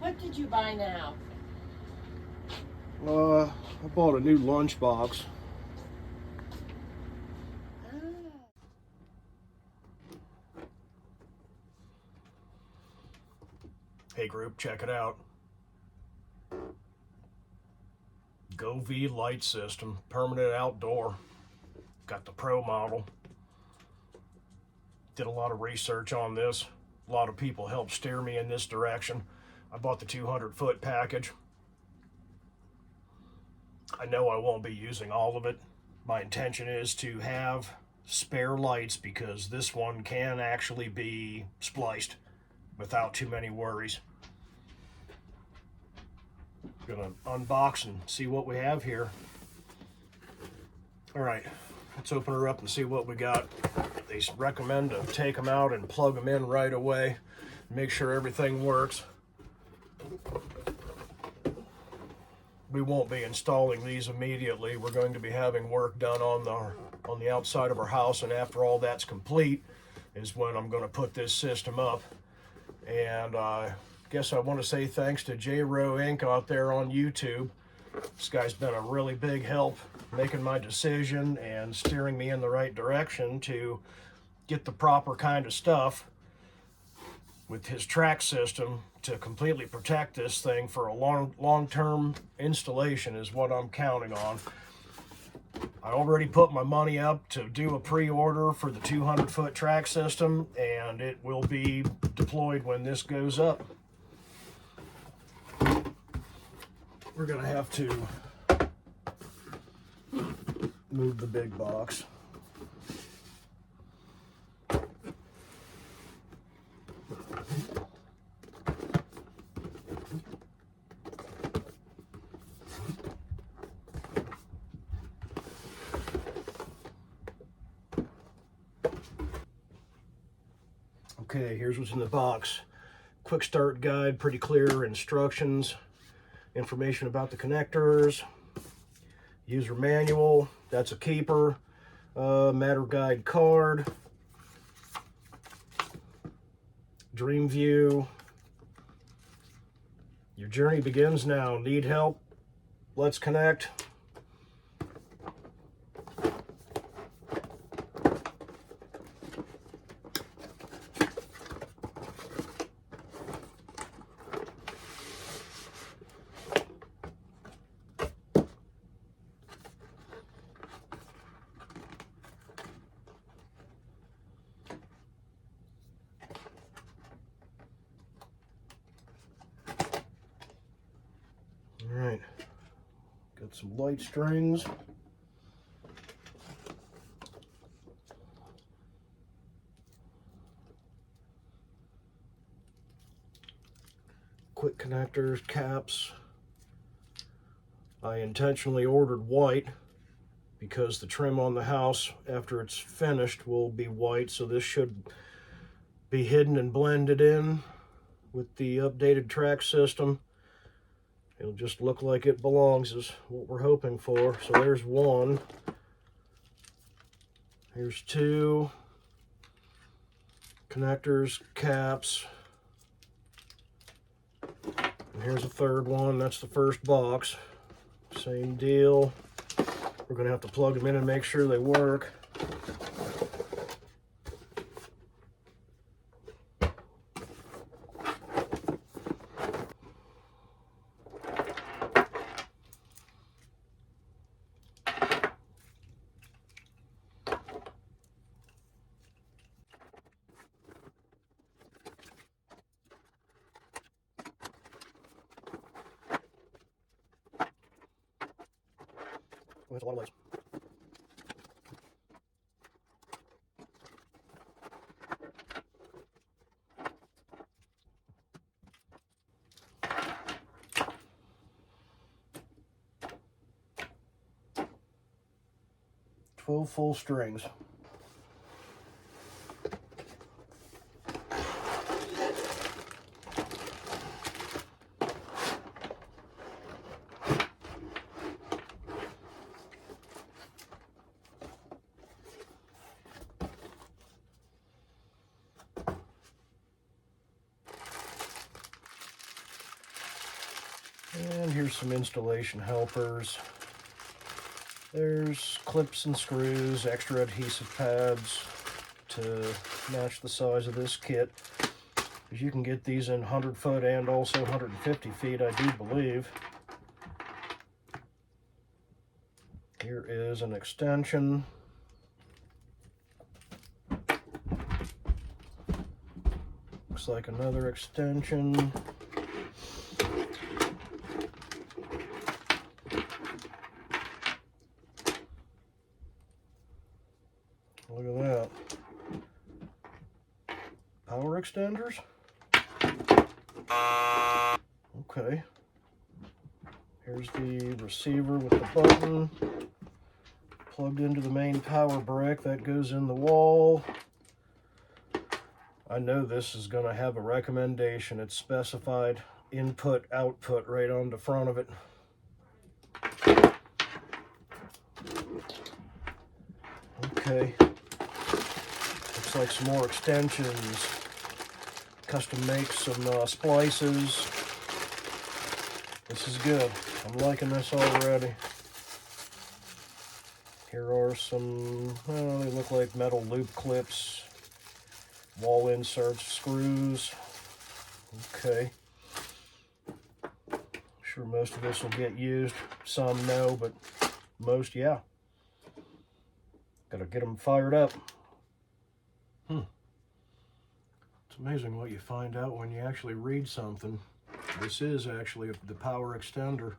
What did you buy now? I bought a new lunchbox. Hey group, check it out. Govee light system, permanent outdoor. Got the Pro model. Did a lot of research on this. A lot of people helped steer me in this direction. I bought the 200-foot package. I know I won't be using all of it. My intention is to have spare lights because this one can actually be spliced without too many worries. Gonna unbox and see what we have here. All right, let's open her up and see what we got. They recommend to take them out and plug them in right away. Make sure everything works. We won't be installing these immediately. We're going to be having work done on the outside of our house, and after all that's complete is when I'm going to put this system up. And I guess I want to say thanks to Jrowe Inc out there on YouTube. This guy's been a really big help making my decision and steering me in the right direction to get the proper kind of stuff with his track system to completely protect this thing for a long-term installation is what I'm counting on. I already put my money up to do a pre-order for the 200-foot track system, and it will be deployed when this goes up. We're gonna have to move the big box. Okay, here's what's in the box. Quick start guide, pretty clear instructions, information about the connectors, user manual, that's a keeper, matter guide card, dream view. Your journey begins now. Need help? Let's connect. All right, got some light strings. Quick connectors, caps. I intentionally ordered white because the trim on the house after it's finished will be white, so this should be hidden and blended in with the updated track system. It'll just look like it belongs is what we're hoping for. So there's one. Here's two. Connectors, caps. And here's a third one. That's the first box. Same deal. We're going to have to plug them in and make sure they work. That's a lot of lights. Full strings. And here's some installation helpers. There's clips and screws, extra adhesive pads to match the size of this kit. Because you can get these in 100-foot and also 150 feet, I do believe. Here is an extension. Looks like another extension. Look at that. Power extenders? Okay. Here's the receiver with the button. Plugged into the main power brick. That goes in the wall. I know this is going to have a recommendation. It's specified input, output right on the front of it. Okay. Looks like some more extensions. Custom make some splices. This is good. I'm liking this already. Here are some, well, they look like metal loop clips, wall inserts, screws. Okay. Sure most of this will get used. Some no, but most, yeah. Gotta get them fired up. It's amazing what you find out when you actually read something. This is actually the power extender.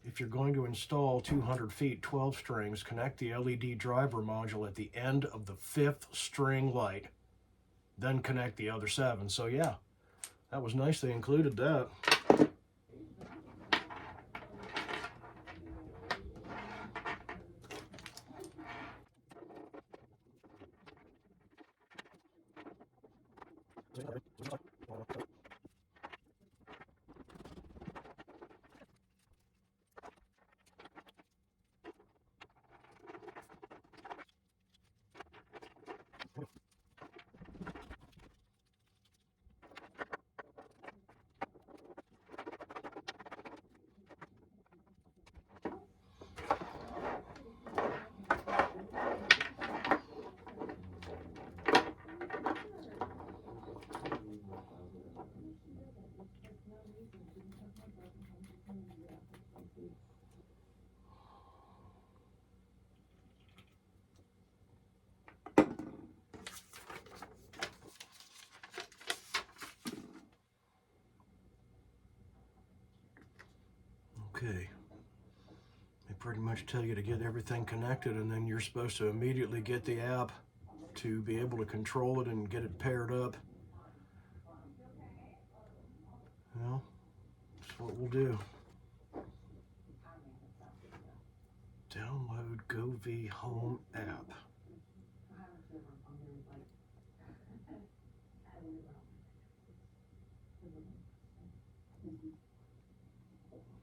If you're going to install 200 feet 12 strings, connect the LED driver module at the end of the 5th string light. Then connect the other 7. So yeah, that was nice they included that. Okay, they pretty much tell you to get everything connected, and then you're supposed to immediately get the app to be able to control it and get it paired up. Well, that's what we'll do. Download Govee Home app.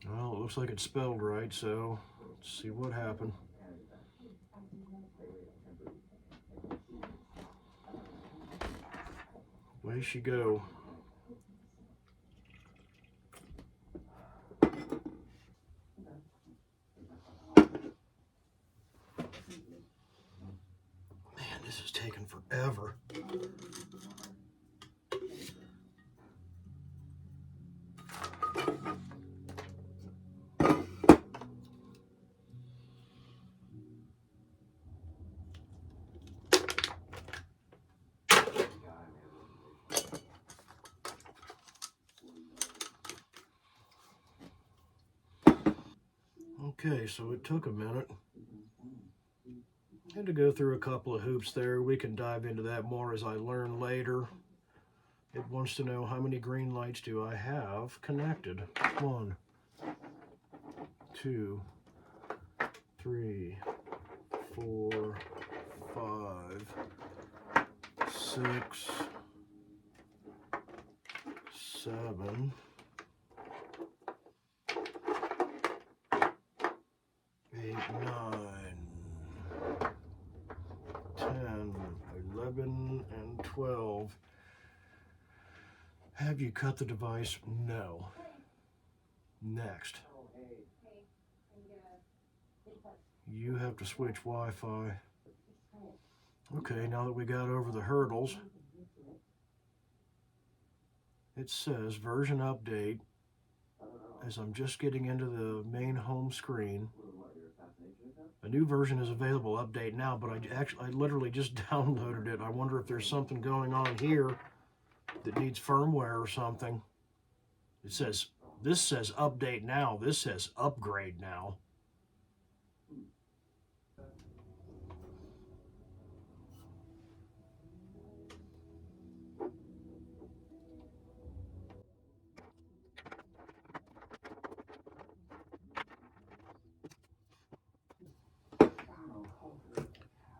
Well, it looks like it's spelled right, so let's see what happened. Way she go. Man, this is taking forever. Okay, so it took a minute. Had to go through a couple of hoops there. We can dive into that more as I learn later. It wants to know how many green lights do I have connected. 1, 2, 3, 4, 5, 6, 7, 8, 9, 10, 11, and 12. Have you cut the device? No. Next. You have to switch Wi-Fi. Okay, now that we got over the hurdles, it says version update as I'm just getting into the main home screen. A new version is available, update now, but I literally just downloaded it. I wonder if there's something going on here that needs firmware or something. It says, this says update now, this says upgrade now.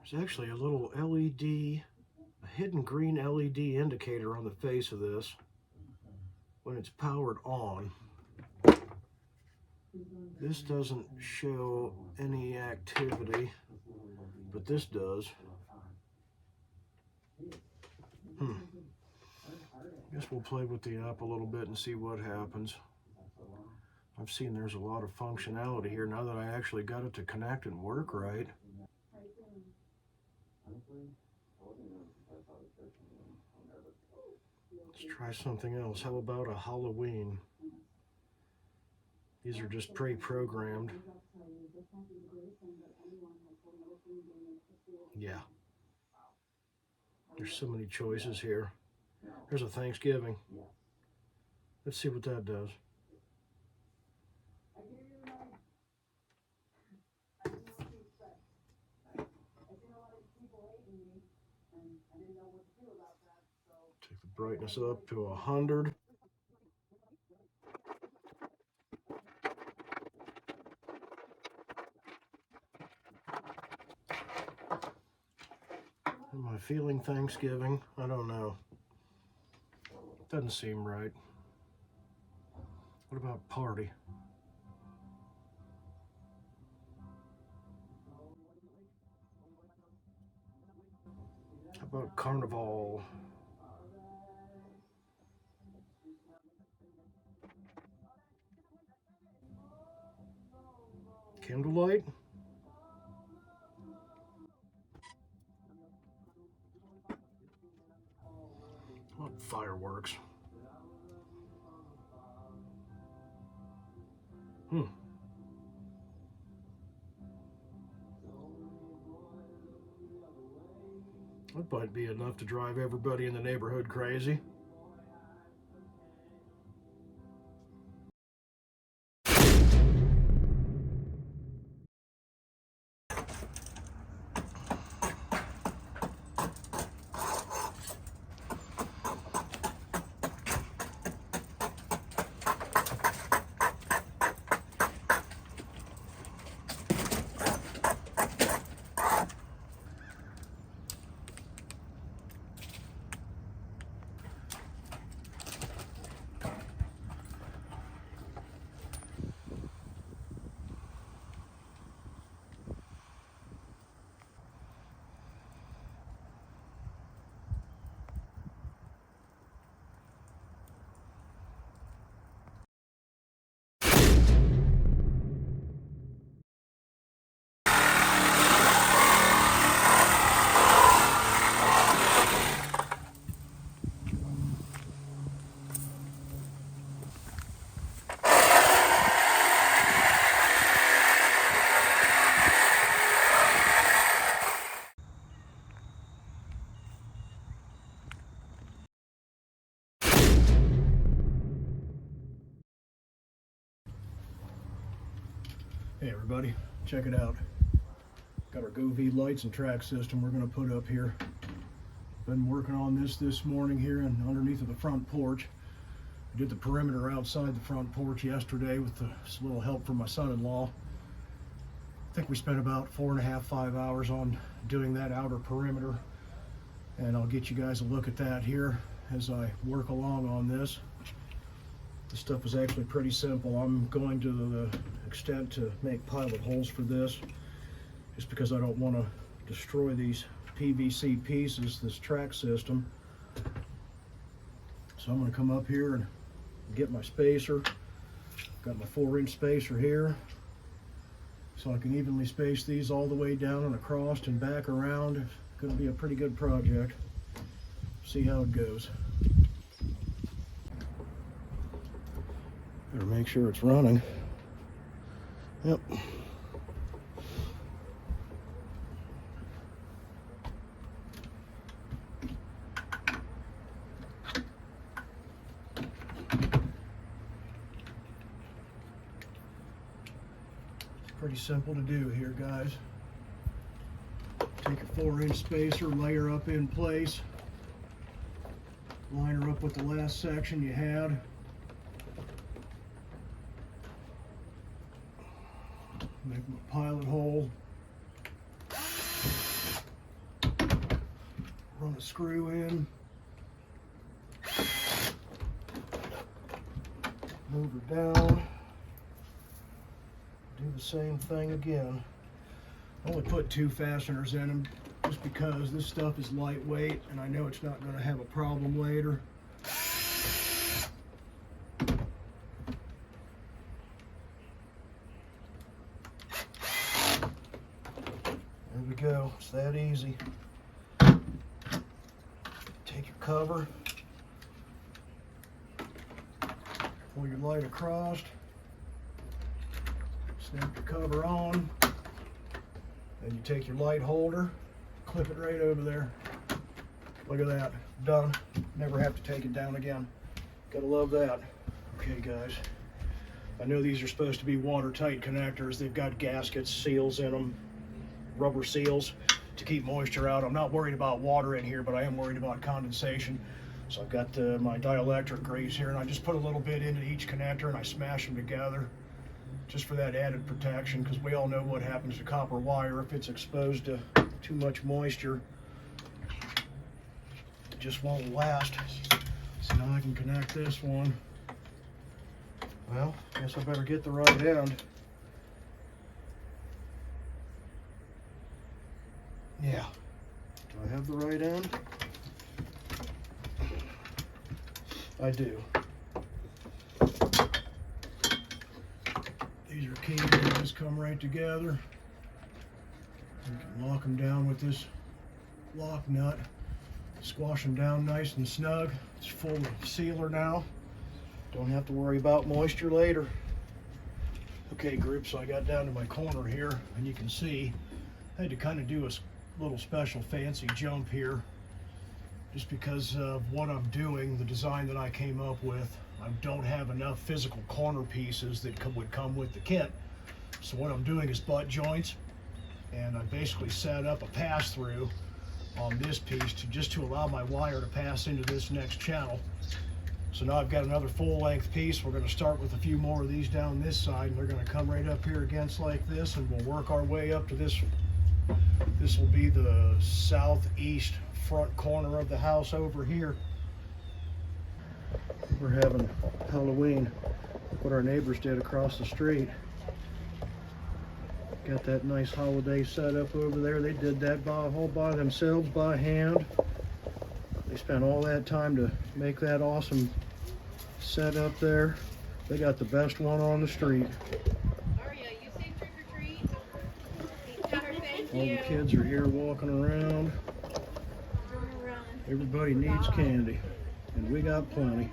There's actually a little LED, a hidden green LED indicator on the face of this when it's powered on. This doesn't show any activity, but this does. Guess we'll play with the app a little bit and see what happens. I've seen there's a lot of functionality here now that I actually got it to connect and work right. Let's try something else. How about a Halloween? These are just pre-programmed. Yeah. There's so many choices here. There's a Thanksgiving. Let's see what that does. Take the brightness up to 100. Am I feeling Thanksgiving? I don't know. Doesn't seem right. What about party? How about carnival? Candlelight? What fireworks? That might be enough to drive everybody in the neighborhood crazy. Hey everybody, check it out. Got our Govee lights and track system we're going to put up here. Been working on this morning here and underneath of the front porch. I did the perimeter outside the front porch yesterday with a little help from my son-in-law. I think we spent about 4.5, 5 hours on doing that outer perimeter. And I'll get you guys a look at that here as I work along on this. This stuff is actually pretty simple. I'm going to the extent to make pilot holes for this just because I don't want to destroy these PVC pieces, this track system. So I'm going to come up here and get my spacer. Got my 4-inch spacer here, so I can evenly space these all the way down and across and back around. It's going to be a pretty good project. See how it goes. Better make sure it's running. Yep. Pretty simple to do here, guys. Take your 4-inch spacer, lay her up in place, line her up with the last section you had. Make a pilot hole. Run a screw in. Move her down. Do the same thing again. I only put 2 fasteners in them just because this stuff is lightweight and I know it's not going to have a problem later. There we go. It's that easy. Take your cover. Pull your light across. Snap the cover on, and you take your light holder, clip it right over there. Look at that, done. Never have to take it down again. Gotta love that. Okay guys, I know these are supposed to be watertight connectors. They've got gaskets, seals in them, rubber seals to keep moisture out. I'm not worried about water in here, but I am worried about condensation. So I've got my dielectric grease here, and I just put a little bit into each connector and I smash them together, just for that added protection, because we all know what happens to copper wire if it's exposed to too much moisture. It just won't last. So now I can connect this one. Well, guess I better get the right end. Yeah. Do I have the right end? I do. These are key, they just come right together. You can lock them down with this lock nut. Squash them down nice and snug. It's full of sealer now. Don't have to worry about moisture later. Okay group, so I got down to my corner here, and you can see I had to kind of do a little special fancy jump here, just because of what I'm doing, the design that I came up with. I don't have enough physical corner pieces that would come with the kit. So what I'm doing is butt joints, and I basically set up a pass-through on this piece just to allow my wire to pass into this next channel. So now I've got another full-length piece. We're going to start with a few more of these down this side, and they're going to come right up here against like this, and we'll work our way up to this. This will be the southeast front corner of the house over here. We're having Halloween. Look what our neighbors did across the street. Got that nice holiday setup over there. They did that all by themselves, by hand. They spent all that time to make that awesome setup there. They got the best one on the street. Aria, you say trick or treat? Thank All you. the kids are here walking around. Everybody needs candy, and we got plenty.